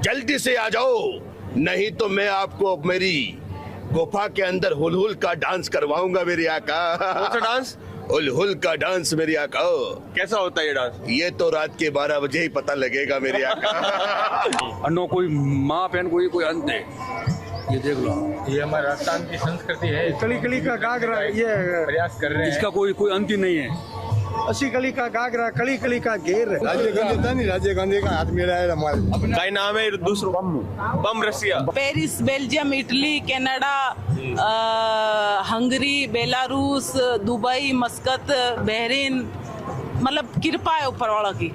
जल्दी से आ जाओ, नहीं तो मैं आपको मेरी गुफा के अंदर हुल का डांस करवाऊंगा मेरी आका। कौन सा डांस? हुल का डांस मेरी आका। कैसा होता है ये डांस? ये तो रात के 12 बजे ही पता लगेगा मेरी आका। अन्नो कोई माँ बहन कोई अंत है, ये देख लो। ये हमारे राजस्थान की संस्कृति है। कली कली का गागरा, ये प्रयास कर रहे हैं। इसका कोई अंत ही नहीं है। असी कली का गागरा, कली कली का घेर। राजीव गांधी का हाथ मिला है हमारे। का नाम है दूसरो? बम Russia. Paris, Belgium, Italy, Canada, Hungary, Belarus, Dubai, Muscat, Bahrain, मतलब कृपा है ऊपर वाला की।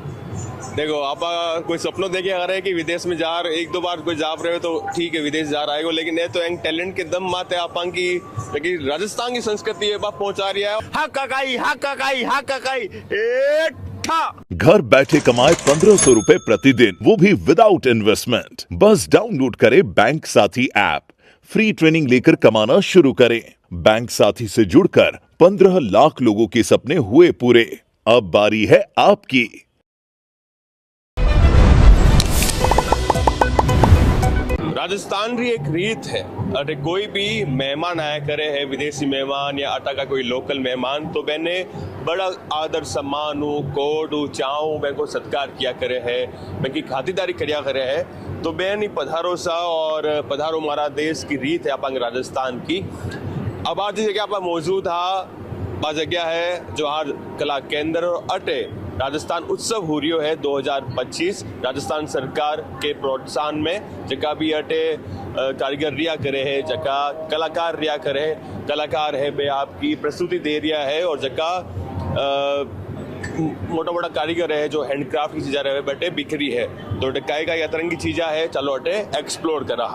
देखो आप कोई सपनों देखे अगर है कि विदेश में जा रहे, एक दो बार कोई जा रहे हो तो ठीक है विदेश जा रहा है, लेकिन ये तो एक टैलेंट के दम माते आप की, लेकिन राजस्थान की संस्कृति ये बात पहुंचा रही है। हा काकाई, हा काकाई, हा काकाई, ए ठा। घर बैठे कमाए 1500 रुपए प्रतिदिन, वो भी विदाउट इन्वेस्टमेंट। बस डाउनलोड करें बैंक साथी ऐप, फ्री ट्रेनिंग लेकर कमाना शुरू करें। बैंक साथी से जुड़कर 15 लाख लोगों के सपने हुए पूरे। अब बारी है आपकी। राजस्थान की एक रीत है, अरे कोई भी मेहमान आया करे है, विदेशी मेहमान या अटा का कोई लोकल मेहमान, तो मैंने बड़ा आदर सम्मान कोड चाऊ मैं को सत्कार किया करे है, मैं की खातिरदारी करिया करे है। तो मैंने पधारो सा और पधारो हमारा देश की रीत है अपन राजस्थान की। अब आज जगह आप मौजूद हा जगह है जवाहर कला केंद्र और अटे राजस्थान उत्सव हो रियो है 2025 राजस्थान सरकार के प्रोत्साहन में। जका भी अटे कारीगर रिया करे है, जका कलाकार रिया करे है, कलाकार है बे आपकी प्रस्तुति दे रिया है, और जका मोटा मोटा कारीगर है जो हैंडक्राफ्ट की चीज़ा रहे बटे बिखरी है, तो काय का अतरंगी चीज़ा है, चलो अटे एक्सप्लोर करा।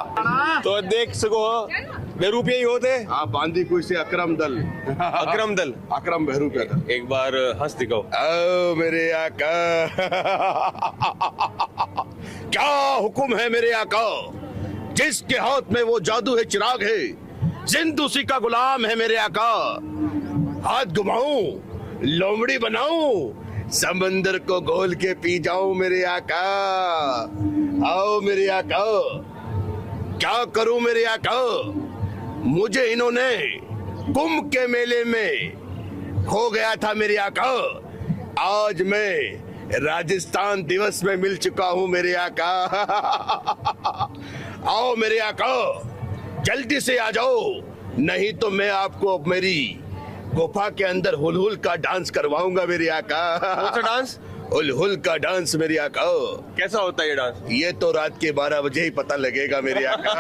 तो देख सको बहरूपिया ही होते। हाँ, बांदी कोई से अकरम दल। अकरम दल, अकरम बहरूपिया था। एक बार हंस दिखाओ। ओ मेरे आका, क्या हुक्म है मेरे आका, जिसके हाथ में वो जादू है चिराग है, जिंद उसी का गुलाम है मेरे आका। हाथ घुमाऊं, लोमड़ी बनाऊं, समंदर को घोल के पी जाऊं मेरे आका। आओ मेरे आका, क्या करूं मेरे आका, मुझे इन्होंने कुंभ के मेले में खो गया था मेरे आका, आज मैं राजस्थान दिवस में मिल चुका हूं मेरे आका। आओ मेरे आका, जल्दी से आ जाओ, नहीं तो मैं आपको मेरी गुफा के अंदर हुल का डांस करवाऊंगा मेरे आका। कौन सा डांस? हुल का डांस मेरे आका। कैसा होता है ये डांस? ये तो रात के 12 बजे ही पता लगेगा मेरे आका।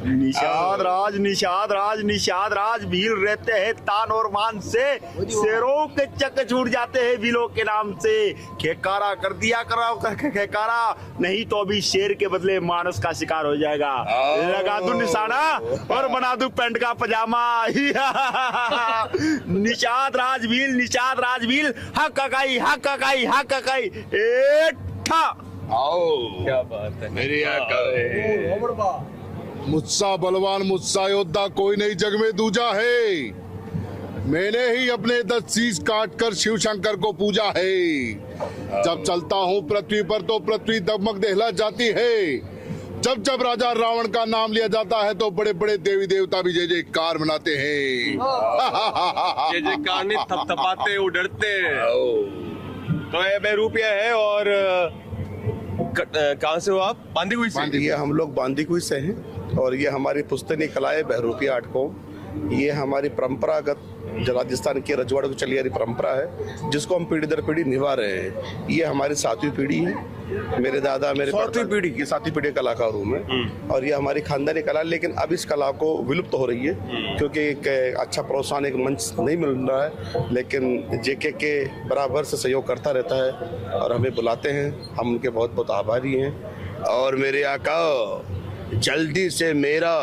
निषाद निषाद राज भीड़ रहते हैं तान और मान से, शेरों के चक छूट जाते हैं बिलों के नाम से। खेकारा कर दिया कराओ करके खेकारा, नहीं तो अभी शेर के बदले मानस का शिकार हो जाएगा। लगा दूं निशाना और बना दूं पैंट का पजामा। निषाद राजभील हा काकाई ए ठा। आओ, क्या बात है मेरे आका। मुझसा बलवान मुझसा योद्धा कोई नहीं जग में दूजा है, मैंने ही अपने 10 शीश काट कर शिव शंकर को पूजा है। जब चलता हूँ पृथ्वी पर तो पृथ्वी दगमग दहला जाती है, जब जब राजा रावण का नाम लिया जाता है तो बड़े बड़े देवी देवता भी जय जयकार मनाते हैं। जय जयकार नहीं थपथपाते उड़ते। तो ये बहरूपिया है। और कहाँ से हो आप? बांदी हुई से? ये हम लोग बांदी कुई से हैं और ये हमारी पुश्तैनी कला है बहरूपिया आर्ट फॉर्म। ये हमारी परंपरागत जो राजस्थान के रजवाड़ों की चली आ रही परंपरा है, जिसको हम पीढ़ी दर पीढ़ी निभा रहे हैं। ये हमारी 7वीं पीढ़ी है। मेरे दादा मेरे 7वीं पीढ़ी की 7वीं पीढ़ी कलाकार हूँ मैं, और ये हमारी खानदानी कला। लेकिन अब इस कला को विलुप्त हो रही है क्योंकि एक अच्छा प्रोत्साहन एक मंच नहीं मिल रहा है। लेकिन जेके के बराबर से सहयोग करता रहता है और हमें बुलाते हैं, हम उनके बहुत बहुत आभारी हैं। और मेरे आका, जल्दी से मेरा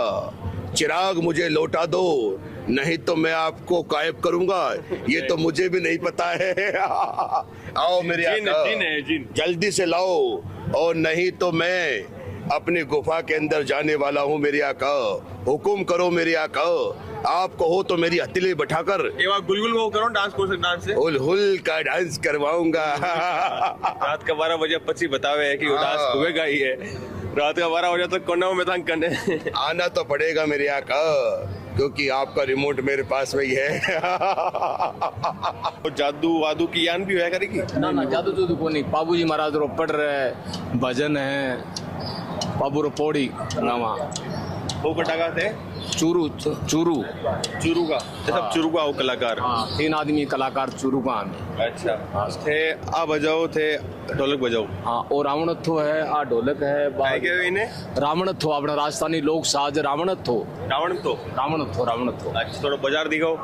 चिराग मुझे लौटा दो, नहीं तो मैं आपको गायब करूंगा, ये तो मुझे भी नहीं पता है। आओ मेरे आका, जल्दी से लाओ, और नहीं तो मैं अपनी गुफा के अंदर जाने वाला हूँ मेरे आका। हुकुम करो मेरे आका। आप कहो तो मेरी हथेली बैठाकर एक बार गुलगुल को करो डांस, कौन सा डांस है? हुल हुल का डांस करवाऊंगा। रात का 12 बजे 25 बतावे है कि वो डांस हुएगा ही है। रात का 12 बजे तक कोना में तंग करने आना तो पड़ेगा मेरे आका, क्योंकि आपका रिमोट मेरे पास में ही है। तो जादू वादू की यान भी है करेगी? ना ना जादू तो को नहीं, बाबूजी महाराज रो पढ़ रहे, भजन है, बाबू रो पौड़ी नामा वो कटागा थे चूरू चूरू चुरू का, सब चुरू का वो कलाकार। हाँ 3 आदमी कलाकार चूरू का हमें। अच्छा थे आ बजाओ थे ढोलक बजाओ। हाँ और रावणत्थो है, आ ढोलक है, काय के इन्हें रावणत्थो अपना राजस्थानी लोक साज रावणत्थो। रावणत्थो। अच्छा थोड़ा बाजार दिखाओ।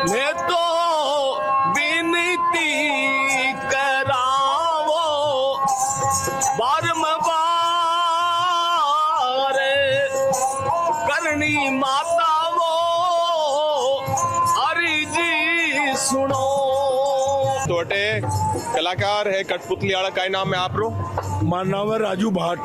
मैं तो विनती करावो बारम बार करनी माता वो हरि जी सुनो। छोटे कलाकार है कठपुतली वाला, का नाम है आप रो? मारा नाम है राजू भाट।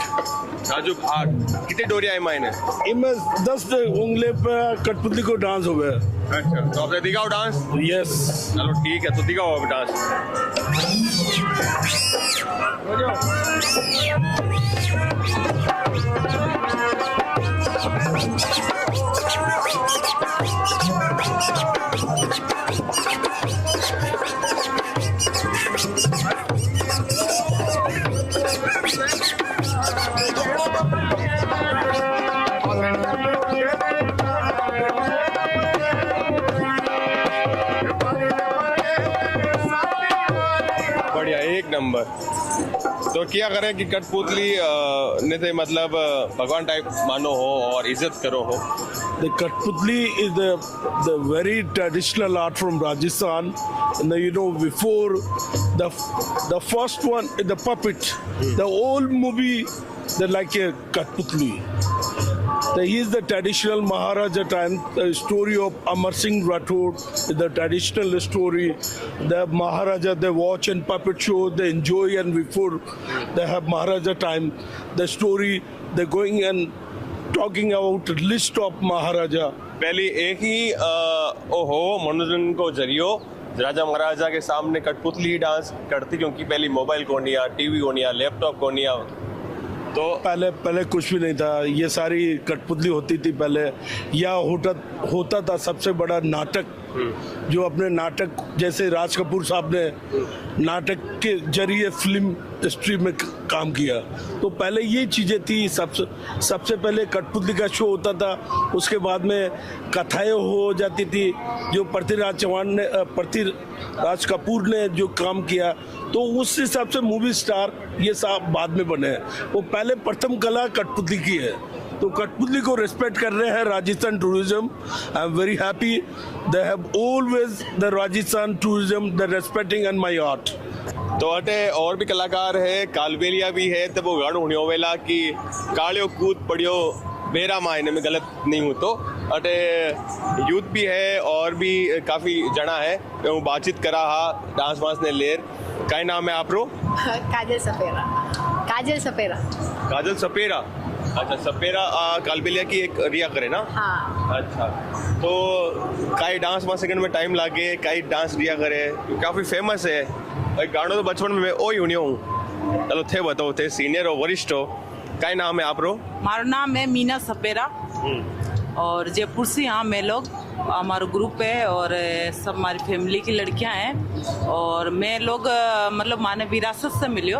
राजू भाट। कितनी डोरिया है मायने? इनमें 10 उंगले पे कठपुतली को डांस हो गया। अच्छा तो आपने दिखाओ डांस? यस चलो ठीक है, तो दिखाओ अब डांस। बढ़िया, एक नंबर। तो क्या करें कि कठपुतली ने थे मतलब भगवान टाइप मानो हो और इज्जत करो हो। The Kathputli is the very traditional art from Rajasthan. And you know, before the first one is the puppet. The old movie, they like a Kathputli. He is the traditional Maharaja time. The story of Amar Singh Rathod is the traditional story. The Maharaja, they watch and puppet show, they enjoy, and before they have Maharaja time, the story they're going and talking about list of Maharaja. पहली एक ही ओहो मनोरंजन को जरियो राजा महाराजा के सामने कठपुतली dance करती, क्योंकि पहली मोबाइल को नहीं, टीवी को नहीं, लैपटॉप को नहीं, तो पहले कुछ भी नहीं था। ये सारी कठपुतली होती थी पहले, या होता था सबसे बड़ा नाटक। जो अपने नाटक, जैसे राज कपूर साहब ने नाटक के जरिए फिल्म इंडस्ट्री में काम किया, तो पहले ये चीज़ें थी। सबसे पहले कठपुतली का शो होता था, उसके बाद में कथाएं हो जाती थी। जो पृथ्वीराज कपूर ने जो काम किया, तो उस हिसाब से मूवी स्टार ये सब बाद में बने हैं। वो पहले प्रथम कला कठपुतली की है, तो कठपुतली को रिस्पेक्ट कर रहे हैं Rajasthan tourism. I am very happy they have always the Rajasthan tourism the respecting and my art. तो अटे और भी कलाकार है, कालबेलिया भी है, तो वो गाड़ो होने वेला कि कालियो कूद पड़ियो मेरा मायने में गलत नहीं हूँ, तो अटे यूथ भी है और भी काफ़ी जना है। मैं वो बातचीत करा हा डांस वांस ने लेर। का नाम है आप रो? काजल सपेरा। काजल सपेरा। अच्छा सपेरा कालबेलिया की एक रिया करे ना? हाँ। अच्छा तो काई डांस 1 सेकंड में टाइम लागे, काई डांस रिया करे, काफ़ी फेमस है भाई। गानों तो बचपन में ओ ही हूँ। चलो थे बताओ, थे सीनियर हो वरिष्ठ हो, का नाम है आप रो? हमारा नाम है मीना सपेरा और जयपुर से यहाँ मैं लोग, हमारा ग्रुप है और सब हमारी फैमिली की लड़कियाँ हैं। और मैं लोग मतलब माने विरासत से मिलियो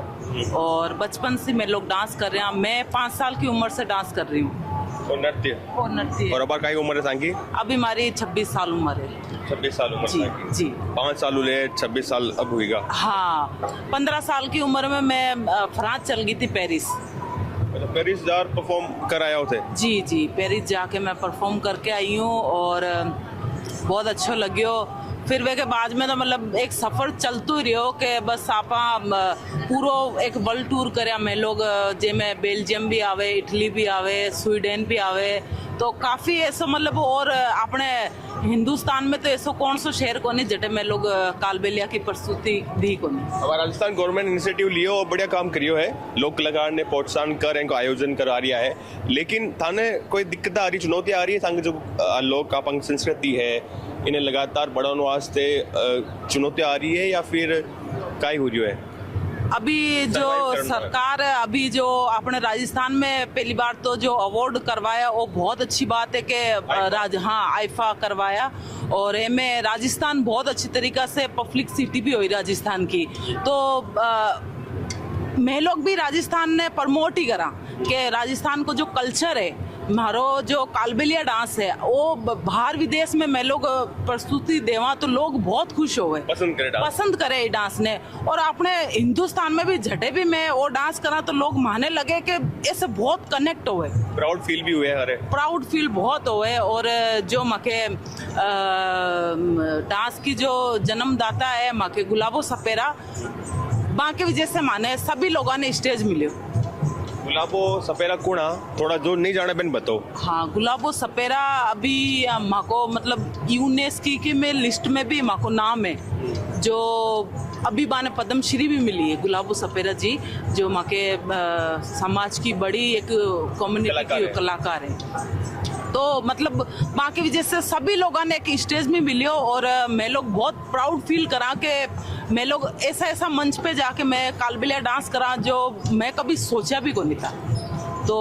और बचपन से मैं लोग डांस कर रहे हैं। मैं 5 साल की उम्र से डांस कर रही हूँ। नृत्य। और अब का उम्र है सांगी? अभी हमारी 26 साल उम्र है। 26 साल उम्र जी जी। 5 साल हुए, 26 साल अब हुईगा। हाँ 15 साल की उम्र में मैं फ्रांस चल गई थी, पेरिस। पेरिस जार परफॉर्म कराया होते? जी जी पेरिस जाके मैं परफॉर्म करके आई हूँ और बहुत अच्छा लग्यो। फिर वे के बाद में तो मतलब एक सफ़र चलते ही रहो कि बस आप पूरो एक वर्ल्ड टूर करे। मैं लोग जे में बेल्जियम भी आवे, इटली भी आवे, स्वीडन भी आवे, तो काफी ऐसा मतलब और अपने हिंदुस्तान में तो ऐसा कौन सो शहर को नहीं जटे में लोग कालबेलिया की प्रस्तुति दी को नहीं। हमारा राजस्थान गवर्नमेंट इनिशिएटिव लियो और बढ़िया काम करियो है, लोक कलाकार ने प्रोत्साहन कर इनको आयोजन करा रिया है, लेकिन थाने कोई दिक्कत आ रही, चुनौती आ रही है थाने जो लोक आपंग संस्कृति है इन्हें लगातार बढ़ाने वास्ते चुनौती आ रही है या फिर काय हो रही है? अभी जो सरकार अभी जो अपने राजस्थान में पहली बार तो जो अवार्ड करवाया वो बहुत अच्छी बात है कि आईफा करवाया और में राजस्थान बहुत अच्छी तरीका से पब्लिक सिटी भी हुई राजस्थान की। तो मैं लोग भी राजस्थान ने प्रमोट ही करा कि राजस्थान को जो कल्चर है मारो जो कालबेलिया डांस है वो बाहर विदेश में मैं लोग प्रस्तुति देवा तो लोग बहुत खुश हो गए, पसंद करे डांस ने। और अपने हिंदुस्तान में भी झटे भी मैं वो डांस करा तो लोग मानने लगे कि ऐसे बहुत कनेक्ट हुए, प्राउड फील भी हुए, अरे प्राउड फील बहुत हुए। और जो माके डांस की जो जन्मदाता है माके गुलाबो सपेरा बाकी वजह से माने सभी लोगों ने स्टेज मिले। गुलाबो सपेरा कुणा थोड़ा जो नहीं जाने बेन बताओ। हाँ, गुलाबो सपेरा अभी माको मतलब यूनेस्को की में लिस्ट में भी माको नाम है, जो अभी बाने पद्मश्री भी मिली है गुलाबो सपेरा जी, जो माके समाज की बड़ी एक कम्युनिटी की कलाकार है। तो मतलब बाकी वजह से सभी लोगों ने एक स्टेज में मिलियो और मैं लोग बहुत प्राउड फील करा कि मैं लोग ऐसा मंच पे जाके मैं कालबेलिया डांस करा जो मैं कभी सोचा भी को नहीं था। तो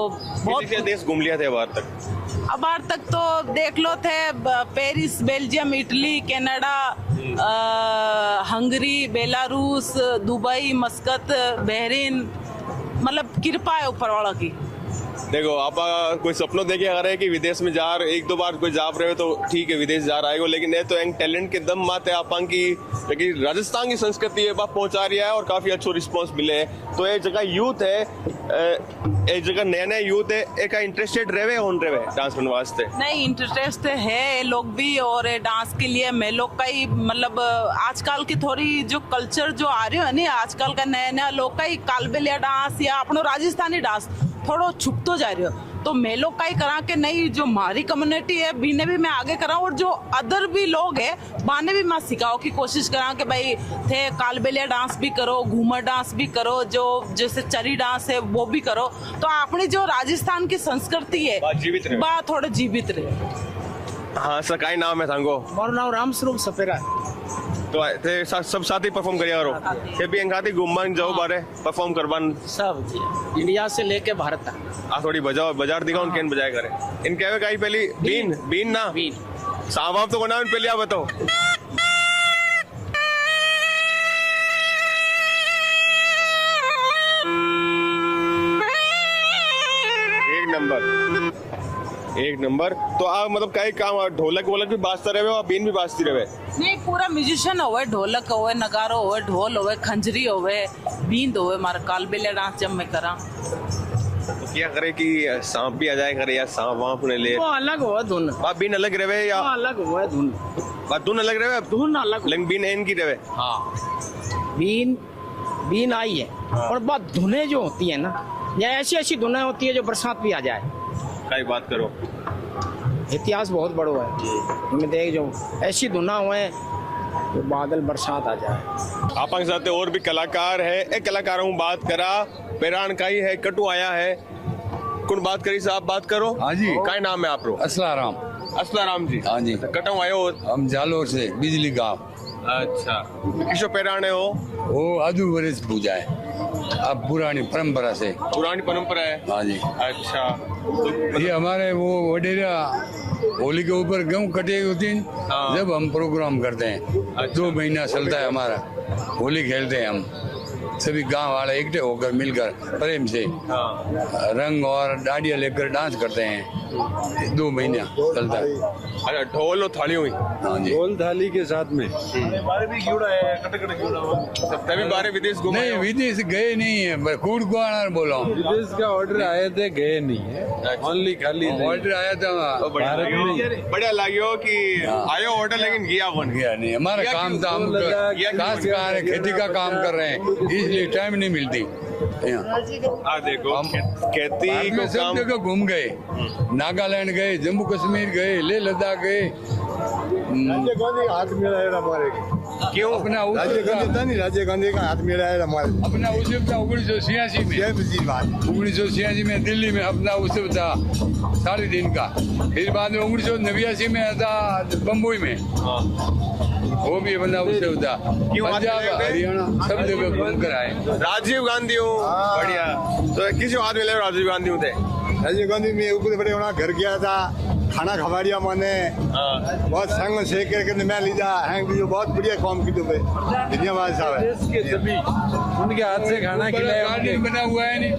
बहुत देश घूम लिया थे बाहर तक तो देख लो थे Paris, Belgium, Italy, Canada, Hungary, Belarus, Dubai, Muscat, Bahrain, मतलब कृपा है ऊपर वाला की। देखो आप कोई सपनों देखे आ रहे हैं कि विदेश में जा रहे, एक दो बार कोई जा रहे हो तो ठीक है विदेश जा रहा है, लेकिन ये तो एक टैलेंट के दम माते आप की लेकिन राजस्थान की संस्कृति ये बात पहुंचा रही है और काफी अच्छो रिस्पॉन्स मिले है। तो ये जगह यूथ है, एक जगह नया यूथ है, एक इंटरेस्टेड रहे डांस करने वास्ते नहीं इंटरेस्ट है लोग भी। और डांस के लिए मैं लोग का ही मतलब आजकल की थोड़ी जो कल्चर जो आ रही है नहीं, आजकल का नया लोग का ही कालबेलिया डांस या अपनो राजस्थानी डांस थोड़ा छुप तो जा रही हो। तो मैं लोग का ही करा कि नहीं जो हमारी कम्युनिटी है बीने भी मैं आगे करा और जो अदर भी लोग है बाने भी मैं सिखाओ की कोशिश करा कि भाई थे कालबेलिया डांस भी करो, घूमर डांस भी करो, जो जैसे चरी डांस है वो भी करो। तो अपनी जो राजस्थान की संस्कृति है बात थोड़ा जीवित रहे। हाँ सर, काय नाम है सांगो? मारो नाम राम स्वरूप सपेरा। तो थे सब साथ ही परफॉर्म करिया करो, थे भी अंगाती घूमन जाओ बारे परफॉर्म करवान सब इंडिया से लेके भारत तक। थोड़ी बजाओ बाजार दिखाओ उनके बजाय करे इनके वे काई पहली बीन ना साहब तो बना पहले आप बताओ। एक नंबर। तो आप मतलब कई काम ढोलक वोलक भी बाजता रहे और बीन भी बाजती रहे? नहीं, पूरा म्यूजिशियन होवे, ढोलक होवे, नगारो होवे, ढोल होवे, खंजरी होवे, बींद होवे। मारा कालबेलिया डांस जब मैं करा तो क्या करे कि सांप भी आ जाए करे या सांप वाप ने ले? वो अलग होवे धुन। बात बीन अलग रहे या अलग होवे धुन? बात धुन अलग रहे, धुन अलग, लेकिन बीन एन की रहे। हाँ, बीन आई है। और बात धुनें जो होती है ना, या ऐसी धुनें होती है जो बरसात भी आ जाए। काय बात करो, इतिहास बहुत बड़ो है। मैं देख जो ऐसी धुना हुए तो बादल बरसात आ जाए। आप साथ और भी कलाकार है, एक कलाकारों की बात करा पेरान काई है, कटु आया है, कौन बात करी साहब बात करो। हाँ जी, काय नाम है आप रो? असलाराम जी। हाँ जी, कटो आयो हम जालोर से बिजली गांव। अच्छा, किसो पेराने हो? वो आधु वर्ष पूजा है, अब पुरानी परंपरा से। पुरानी परंपरा है? हाँ जी। अच्छा, तो ये हमारे वो वडेरा होली के ऊपर गेहूँ कटे होती हैं, जब हम प्रोग्राम करते हैं। अच्छा। 2 महीना चलता है हमारा, होली खेलते हैं हम सभी गांव वाले इकट्ठे होकर मिलकर प्रेम से रंग और डाडिया लेकर डांस करते हैं। 2 महीना चलता है। अच्छा, ढोल और थाली हुई? हाँ जी, ढोल थाली के साथ में बारे भी जुड़ा है, तभी बारे विदेश घूमे? नहीं, विदेश गए नहीं है, कूड़ को आना बोला हूँ। विदेश का ऑर्डर आए थे, गए नहीं है, ओनली खाली ऑर्डर आया था भारत में। बढ़िया लगियो कि आयो ऑर्डर, लेकिन गया नहीं। हमारा काम था, हम काश्तकार खेती का काम कर रहे हैं, इसलिए टाइम नहीं मिलती। हाँ देखो खेती भारत को में सब काम जगह घूम गए, नागालैंड गए, जम्मू कश्मीर गए, लेह लद्दाख गए। राजीव गांधी का हाथ मिला है हमारे क्यों अपना राजीव गांधी था नहीं, राजीव गांधी का हाथ मिला है हमारे अपना उत्सव था 1986 में। 1986 में दिल्ली में अपना उत्सव था 4 दिन का। फिर बाद में 1989 में था बम्बई में, वो भी अपना उत्सव था। पंजाब हरियाणा सब जगह घूम कर आए। राजीव गांधी हूँ, बढ़िया। तो किसी हाथ मिले राजीव गांधी थे? राजीव गांधी में ऊपर बड़े होना घर गया था, खाना खवा दिया मैंने, बहुत संग से करके मैं लीजा है, बहुत बढ़िया काम की। तो धन्यवाद साहब, उनके हाथ से खाना खिलाया। गार्डन बना हुआ है नहीं,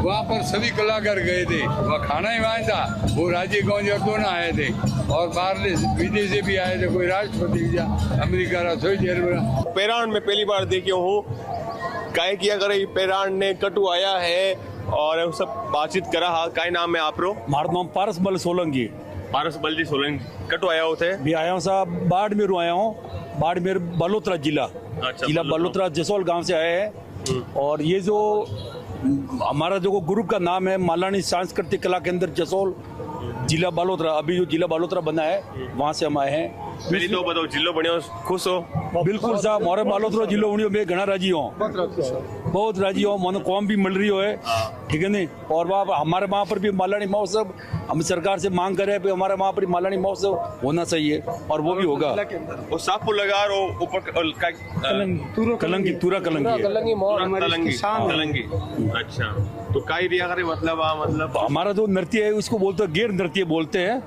वहाँ पर सभी कलाकार गए थे, वहाँ खाना ही वहाँ था। वो राजीव गांधी और दोनों आए थे, और बाहर विदेश से भी आए थे, कोई राष्ट्रपति अमेरिका रहा। पेरान में पहली बार देखे हूँ, काय किया करे पेरान ने कटु आया है और सब बातचीत करा। काय नाम है आप रो? मारो नाम पारस बल सोलंकी। पारस बलजी सोलंकी कटु आया होते भी आया हूँ साहब, बाड़मेर आया हूँ, बाड़मेर बलोत्रा जिला। अच्छा, जिला बलोत्रा जसोल गांव से आए हैं। और ये जो हमारा जो ग्रुप का नाम है मालानी सांस्कृतिक कला केंद्र जसोल, जिला बालोतरा। अभी जो जिला बालोतरा बना है वहाँ से हम आए हैं। मेरी तो बताओ जिलो बने खुश हो? बिल्कुल साहब, मोरे बालोतरा जिलो बनियो मैं घना राजी हूँ, बहुत राजी हूँ। मन कॉम भी मिल रही हो है, ठीक है नहीं। और वहाँ हमारे वहाँ पर भी मालानी महोत्सव हम सरकार से मांग कर रहे हैं, हमारे वहाँ पर मालानी महोत्सव होना चाहिए, और वो भी होगा। वो सापुर लगा रो ऊपर कलंगी, तुरा कलंगी। अच्छा, तो काई रिया करे मतलब हमारा जो नृत्य है उसको बोलते हैं गैर नृत्य बोलते हैं।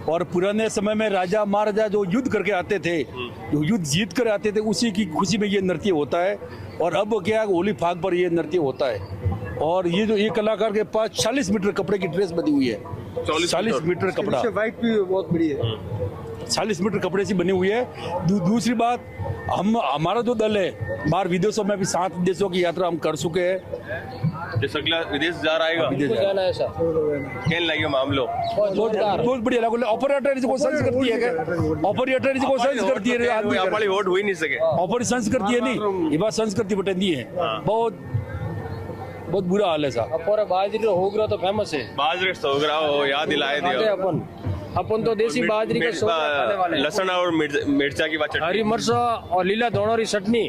और पुराने समय में राजा महाराजा जो युद्ध करके आते थे, जो युद्ध जीत कर आते थे, उसी की खुशी में ये नृत्य होता है। और अब क्या होली फाग पर ये नृत्य होता है। और ये जो ये कलाकार के पास 40 मीटर कपड़े की ड्रेस बनी हुई है, 40 मीटर कपड़ा, वाइट भी बहुत बढ़िया है, 40 मीटर कपड़े से बनी हुई है। दूसरी बात, हमारा जो दल है बाहर विदेशों में भी 7 देशों की यात्रा हम कर चुके हैं। अगला विदेश जा रहा है खेल लगे मामलो बहुत बढ़िया लगा। ऑपरेटर को सेंस करती है, ऑपरेटर को सेंस करती है, हमारी वोट हुई नहीं सके, ऑपरेटर सेंस करती है नहीं, ये बात संस्कृति बटन दी है। बहुत बहुत बुरा हाल है साहब। और बाजरी होगरा तो फेमस है, बाजरे होगरा हो याद दिलाए दिया। अपन तो देसी बाजरी का खाने वाले। लहसुन और मिर्चा की बात, हरी मिर्चा और लीला दोनों री चटनी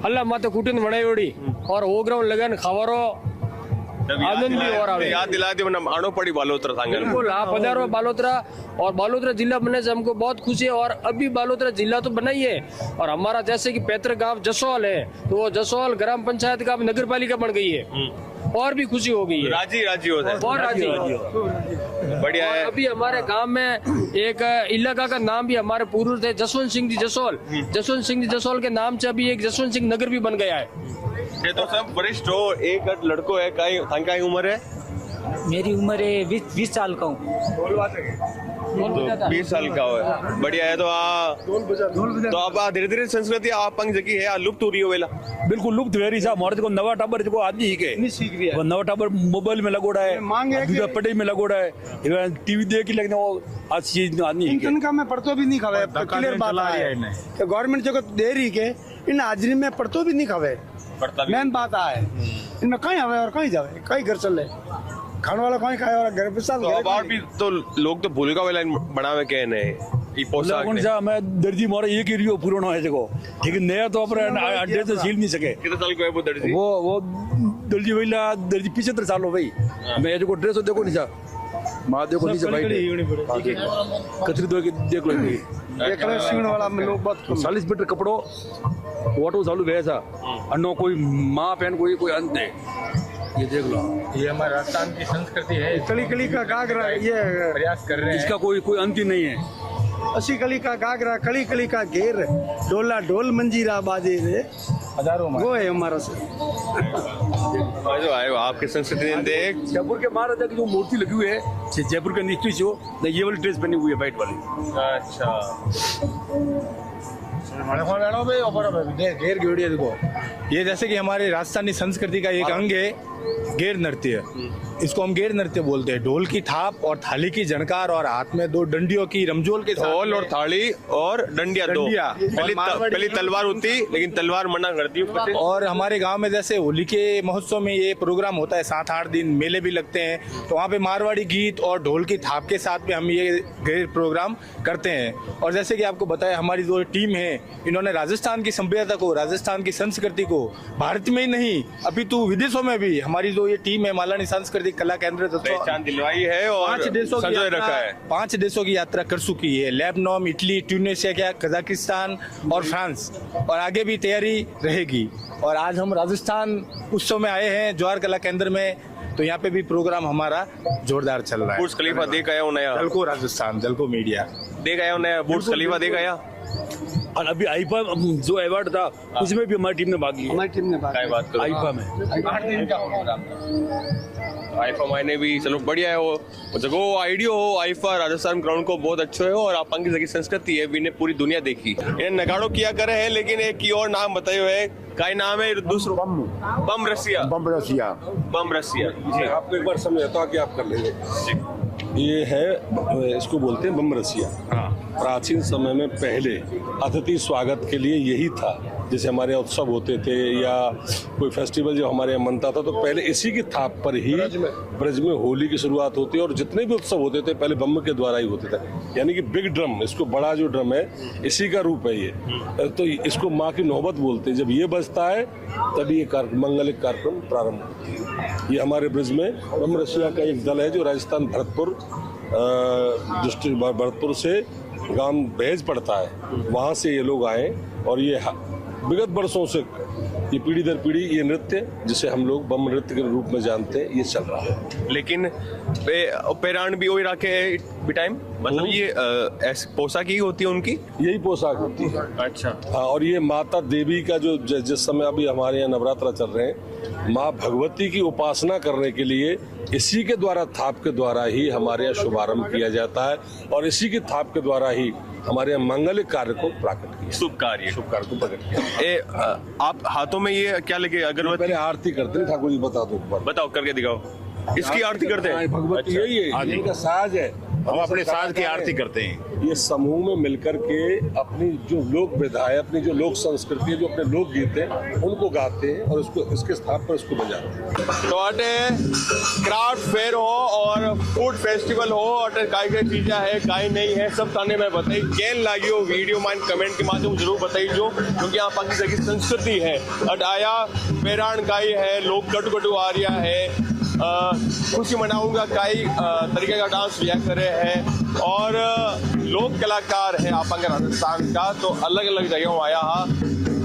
अल्लाह माते कुटिन बनाई ओड़ी और होगरा लगन खवरो आनंद भी हो रहा है। याद दिला दी आनो पड़ी बालोतरा सांगल। बिल्कुल, हाँ, पधारो बालोतरा। और बालोतरा जिला बनने से हमको बहुत खुशी है। और अभी बालोतरा जिला तो बना ही है, और हमारा जैसे कि पैतृक गांव जसोल है, तो वो जसोल ग्राम पंचायत का नगर पालिका बन गई है, और भी खुशी हो गई है। राजी होता है, बहुत राजी बढ़िया है। अभी हमारे गांव में एक इलाका का नाम भी हमारे पूर्वज थे, जसवंत सिंह जी जसोल। जसवंत सिंह जी जसोल के नाम से अभी एक जसवंत सिंह नगर भी बन गया है। ये तो सब वरिष्ठ हो, एक लड़को है, काई उम्र है? मेरी उम्र है 20 साल का हूँ। 20 साल का हो, बढ़िया है। तो अब धीरे धीरे संस्कृति आप पंग जगी है लुप्त हो रही हो वेला? बिल्कुल लुप्त वेरी साहब। हमारे को नवा टाबर जो आदमी ही के वो नवा टाबर मोबाइल में लगोड़ा है, पढ़ाई में लगोड़ा है, टीवी देख के लगने वो आज चीज आदमी इनका मैं पढ़तो भी नहीं खावे। क्लियर बात है कि गवर्नमेंट जो दे रही के इन हाजिरी में पढ़तो भी नहीं खावे। मेन बात है इनमें कहीं आवे और कहीं जावे, कहीं घर चले, खाने वाला कहीं खाए और घर पे साथ। और भी तो लोग तो भूलगा वाला बनावे के नहीं पोशाक कौन सा मैं दर्जी मोरा एक ही रियो पुराना है जगह, ठीक है। नया तो अपने अड्डे से सील नहीं सके। कितने साल को है वो दर्जी? वो दर्जी वाला दर्जी 75 साल हो भाई। मैं जो ड्रेस देखो नहीं जा माँ देखो नीचे भाई कचरी दो देख लो, देख रहे सीन वाला में लोग बहुत 40 मीटर कपड़ो ऑटो चालू वैसा अन्नो कोई माँ पहन कोई अंत नहीं। ये देख लो, ये हमारे राजस्थान की संस्कृति है। कली कली का घाघरा ये प्रयास कर रहे हैं, इसका कोई अंत ही नहीं है। असी कली का घाघरा, कली कली का घेर, डोला ढोल मंजीरा बाजे रे हजारों, वो है हमारा से। जो आए आपकी संस्कृति देख, जयपुर के महाराजा की जो मूर्ति लगी हुई है, जयपुर के नीचे जो ये वाली ड्रेस पहनी हुई है व्हाइट वाली। अच्छा, घेर घेड़िए देखो, ये जैसे कि हमारी राजस्थानी संस्कृति का एक अंग है, गेर नृत्य, इसको हम गेर नृत्य बोलते हैं। ढोल की थाप और थाली की झनकार और हाथ में 2 डंडियों की रमजोल के साथ ढोल और थाली और डंडिया दो। पहली तलवार होती, लेकिन तलवार मना करती है। और हमारे गांव में जैसे होली के महोत्सव में ये प्रोग्राम होता है, 7-8 दिन मेले भी लगते हैं, तो वहाँ पे मारवाड़ी गीत और ढोल की थाप के साथ में हम ये गेर प्रोग्राम करते हैं। और जैसे कि आपको बताया, हमारी जो टीम है, इन्होंने राजस्थान की सभ्यता को, राजस्थान की संस्कृति को भारत में ही नहीं अपितु विदेशों में भी हमारी जो ये टीम है मालानी सांस्कृतिक कला केंद्र पहचान दिलवाई है और 5 देशों की संजोए यात्रा, रखा है। 5 देशों की यात्रा कर चुकी है, लेबनान, इटली, ट्यूनीशिया, कजाकिस्तान और फ्रांस, और आगे भी तैयारी रहेगी। और आज हम राजस्थान उत्सव में आए हैं जवाहर कला केंद्र में, तो यहाँ पे भी प्रोग्राम हमारा जोरदार चल रहा है। बुर्ज खलीफा देख आया हूँ नया, जलको राजस्थान, जलको मीडिया देख आया हूँ नया, बुर्ज खलीफा देख आया। और अभी आईफा जो अवार्ड था उसमें भी हमारी टीम ने भाग लिया। हमारी टीम ने क्या बात करो, आईफा में 8 दिन का प्रोग्राम। आईफा मायने भी चलो बढ़िया है वो जगह वो आइडिया हो। आईफा राजस्थान ग्राउंड को बहुत अच्छो है और आप की जगह संस्कृति है भी ने पूरी दुनिया देखी। ये नगाड़ो किया करे है, लेकिन एक की और नाम बतायो है, काय नाम है दूसरो? बम रसिया। बम रसिया जी, आपको एक बार समझाता कि आप कर लेंगे। ये है, इसको बोलते हैं बम रसिया। प्राचीन समय में पहले अतिथि स्वागत के लिए यही था। जैसे हमारे उत्सव होते थे या कोई फेस्टिवल जो हमारे यहाँ मनता था, तो पहले इसी की थाप पर ही ब्रज में होली की शुरुआत होती है। और जितने भी उत्सव होते थे पहले बम के द्वारा ही होते थे, यानी कि बिग ड्रम, इसको बड़ा जो ड्रम है इसी का रूप है ये। तो इसको माँ की नौबत बोलते हैं। जब ये बजता है तभी ये मंगलिक कार्यक्रम प्रारंभ होती है। ये हमारे ब्रज में बम रसिया का एक दल है जो राजस्थान भरतपुर डिस्ट्रिक्ट भरतपुर से गांव भेज पड़ता है, वहाँ से ये लोग आए। और ये विगत वर्षों से ये पीढ़ी दर पीढ़ी ये नृत्य, जिसे हम लोग बम नृत्य के रूप में जानते हैं, ये चल रहा है। लेकिन पेरान भी वही रखे है टाइम, मतलब ये ऐसी पोशाक ही होती है उनकी, यही पोशाक होती है। अच्छा हाँ, और ये माता देवी का जो जिस समय अभी हमारे यहाँ नवरात्र चल रहे हैं, माँ भगवती की उपासना करने के लिए इसी के द्वारा, थाप के द्वारा ही हमारे यहाँ शुभारंभ किया जाता है। और इसी की थाप के द्वारा ही हमारे यहाँ मंगलिक कार्य को प्राकट किया, शुभ कार्य को प्रकट किया। आप हाथों में ये क्या लेके? अगरबत्ती? पहले आरती करते हैं ठाकुर जी, बता दो, बताओ करके दिखाओ। इसकी आरती करते हैं? भगवती यही है, इनका साज है, हम अपने साज की आरती करते हैं। ये समूह में मिलकर के अपनी जो लोक विधा है, अपनी जो लोक संस्कृति है, जो अपने लोकगीत है, उनको गाते हैं और उसको इसके स्थान पर इसको बजाते हैं। तो अटे क्राफ्ट फेयर हो और फूड फेस्टिवल हो, अटे काय काय चीज़ा है काय नहीं है, सब थाने में बताई। कैन लागी हो वीडियो मान कमेंट के माध्यम जरूर बताइए, क्योंकि यहाँ पाकी जगह संस्कृति है। अट आया पेरान काई है, लोग कटु आ रहा है, खुशी मनाऊंगा कई तरीके का डांस लिया करे हैं और लोक कलाकार है आप राजस्थान का। तो अलग अलग जगहों आया हा,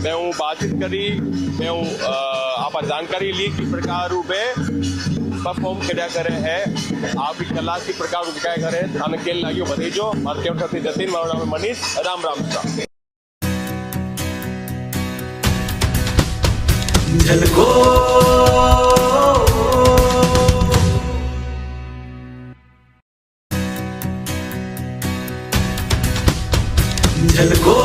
मैं हूँ बातचीत करी, मैं हूँ आप जानकारी ली कि प्रकार रूपे परफॉर्म किया करे हैं, आप कला की प्रकार दिखाए करे थाने खेल लागियो बधीजो। मारे जतीन, मारो नाम मनीष, राम राम सा। झलको